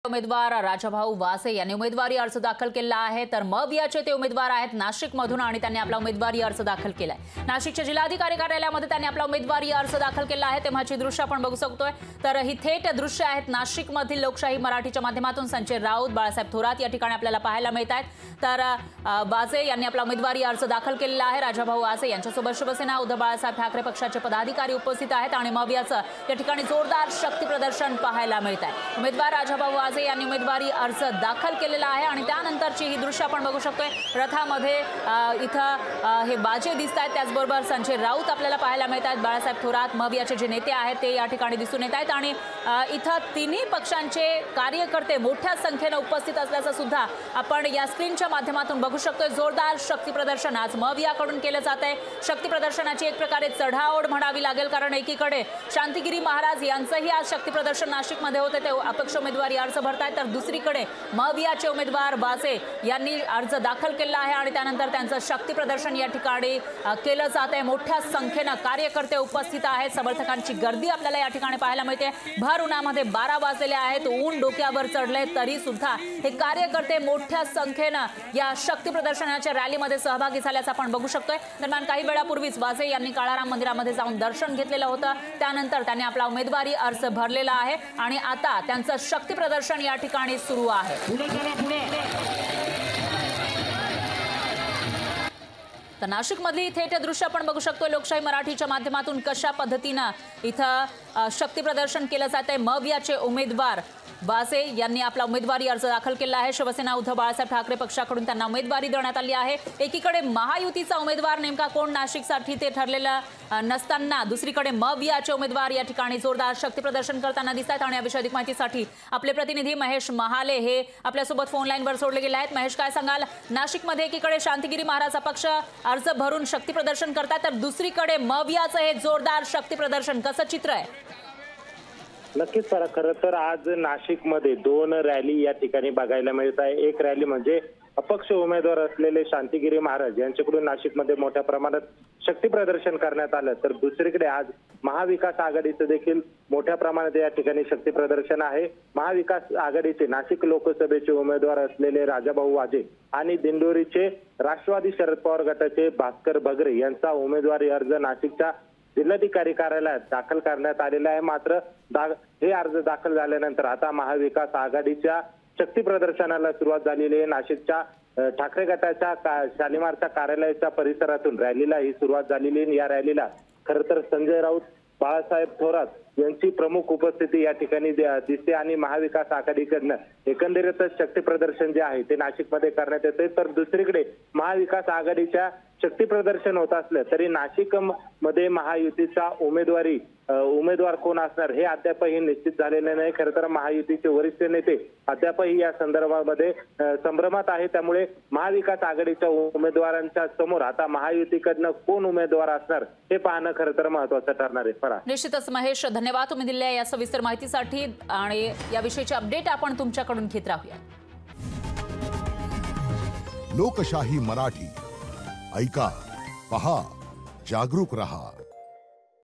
उमेदवार राजाभाऊ वासे यांनी उमेदवारी अर्ज दाखल केला आहे। तर मवियाचे ते उमेदवार आहेत नाशिकमधून आणि त्यांनी आपला उमेदवारी अर्ज दाखल केलाय। नाशिकच्या जिल्हाधिकारी कार्यालयामध्ये त्यांनी आपला उमेदवारी अर्ज दाखल केला आहे। तेव्हाची दृश्य आपण बघू शकतोय। तर ही थेट दृश्य आहेत नाशिकमधील लोकशाही मराठीच्या माध्यमातून संजय राऊत, बाळासाहेब थोरात या ठिकाणी आपल्याला पाहायला मिळत आहेत। तर वासे यांनी आपला उमेदवारी अर्ज दाखल केलेला आहे। राजाभाऊ वासे यांच्यासोबत शिवसेना, उद्धव बाळासाहेब ठाकरे पक्षाचे पदाधिकारी उपस्थित आहेत आणि मवियाचं या ठिकाणी जोरदार शक्ती प्रदर्शन पाहायला मिळत आहे। उमेदवार राजाभाऊ वासे यांनी उमेदवारी अर्ज दाखल केलेला आहे आणि त्यानंतरची ही दृश्य आपण बघू शकतोय। रथामध्ये इथं हे बाजे दिसत आहेत, त्याचबरोबर संजय राऊत आपल्याला पाहायला मिळत आहेत। बाळासाहेब थोरात, मवियाचे जे नेते आहेत ते या ठिकाणी दिसून येत आहेत आणि इथं तिन्ही पक्षांचे कार्यकर्ते मोठ्या संख्येने उपस्थित असल्याचं सुद्धा आपण या स्क्रीनच्या माध्यमातून बघू शकतोय। जोरदार शक्ती प्रदर्शन आज मवियाकडून केलं जात आहे। शक्ती प्रदर्शनाची एक प्रकारे चढाओढ म्हणावी लागेल, कारण एकीकडे शांतिगिरी महाराज यांचंही आज शक्ती प्रदर्शन नाशिकमध्ये होते, ते अपक्ष उमेदवारी अर्ज भरतायत, तर दुसरीकडे मवियाचे उमेदवार वासे यांनी अर्ज दाखल केला आहे आणि त्यानंतर त्यांचं शक्ती प्रदर्शन या ठिकाणी केलं जात आहे। मोठ्या संख्येने कार्यकर्ते उपस्थित आहेत, समर्थकांची गर्दी आपल्याला या ठिकाणी पाहायला मिळते। भर उन्हामध्ये 12 वाजलेले आहेत, ऊन डोक्यावर चढले तरी सुद्धा हे कार्यकर्ते मोठ्या संख्येने या शक्ती प्रदर्शनाच्या रॅलीमध्ये सहभागी झाल्याचं आपण बघू शकतोय। दरम्यान काही वेळापूर्वीच वासे यांनी काळाराम मंदिरामध्ये जाऊन दर्शन घेतलेलं होतं, त्यानंतर त्यांनी आपला उमेदवारी अर्ज भरलेला आहे आणि आता त्यांचं शक्ती प्रदर्शन या ठिकाणी सुरू आहे। तर नाशिकमधली थेट दृश्य आपण बघू शकतो लोकशाही मराठीच्या माध्यमातून कशा पद्धतीने इथं शक्ती प्रदर्शन केलं जात आहे। मवियाचे उमेदवार वासे यांनी आपला उमेदवारी अर्ज दाखल केला आहे। शिवसेना, उद्धव बाळासाहेब ठाकरे पक्षाकडून त्यांना उमेदवारी देण्यात आली आहे। एकीकडे महायुतीचा उमेदवार नेमका कोण नाशिकसाठी ते ठरलेलं नसताना दुसरीकडे मवियाचे उमेदवार या ठिकाणी जोरदार शक्ती प्रदर्शन करताना दिसतात आणि याविषयी अधिक माहितीसाठी आपले प्रतिनिधी महेश महाले हे आपल्यासोबत फोन लाईनवर जोडले गेले आहेत। महेश, काय सांगाल? नाशिकमध्ये एकीकडे शांतिगिरी महाराज पक्ष अर्ज भरून शक्ती प्रदर्शन करतात, तर दुसरीकडे मवियाचं हे जोरदार शक्ती प्रदर्शन, कसं चित्र आहे? नक्कीच सर, खरं तर आज नाशिकमध्ये 2 रॅली या ठिकाणी बघायला मिळत आहे। एक रॅली म्हणजे अपक्ष उमेदवार असलेले शांतिगिरी महाराज यांच्याकडून नाशिकमध्ये मोठ्या प्रमाणात शक्ती प्रदर्शन करण्यात आलं, तर दुसरीकडे आज महाविकास आघाडीचं देखील मोठ्या प्रमाणात या ठिकाणी शक्ती प्रदर्शन आहे। महाविकास आघाडीचे नाशिक लोकसभेचे उमेदवार असलेले राजाभाऊ वाजे आणि दिंडोरीचे राष्ट्रवादी शरद पवार गटाचे भास्कर भगरे यांचा उमेदवारी अर्ज नाशिकच्या जिल्हाधिकारी कार्यालयात दाखल करण्यात आलेला आहे। मात्र हे अर्ज दाखल झाल्यानंतर आता महाविकास आघाडीच्या शक्ती प्रदर्शनाला सुरुवात झालेली आहे। नाशिकच्या ठाकरे गटाच्या शालिमारच्या कार्यालयाच्या परिसरातून रॅलीला ही सुरुवात झालेली आहे। या रॅलीला खरं तर संजय राऊत, बाळासाहेब थोरात यांची प्रमुख उपस्थिती या ठिकाणी दिसते आणि महाविकास आघाडीकडनं एकंदरीतच शक्ती प्रदर्शन जे आहे ते नाशिकमध्ये करण्यात येते। तर दुसरीकडे महाविकास आघाडीच्या शक्ती प्रदर्शन होत असलं तरी नाशिक मध्ये महायुतीचा उमेदवार कोण असणार हे अद्यापही निश्चित झालेले नाही। खरं तर महायुतीचे वरिष्ठ नेते अद्यापही या संदर्भामध्ये संभ्रमात आहे, त्यामुळे महाविकास आघाडीच्या उमेदवारांच्या समोर आता महायुतीकडनं कोण उमेदवार असणार हे पाहणं खरं तर महत्त्वाचं ठरणार आहे। फरा, निश्चितच महेश, धन्यवाद तुम्ही दिलेल्या या सविस्तर माहितीसाठी आणि याविषयीचे अपडेट आपण तुमच्याकडून घेत राहूया। लोकशाही मराठी ऐका, पहा, जागरूक रहा।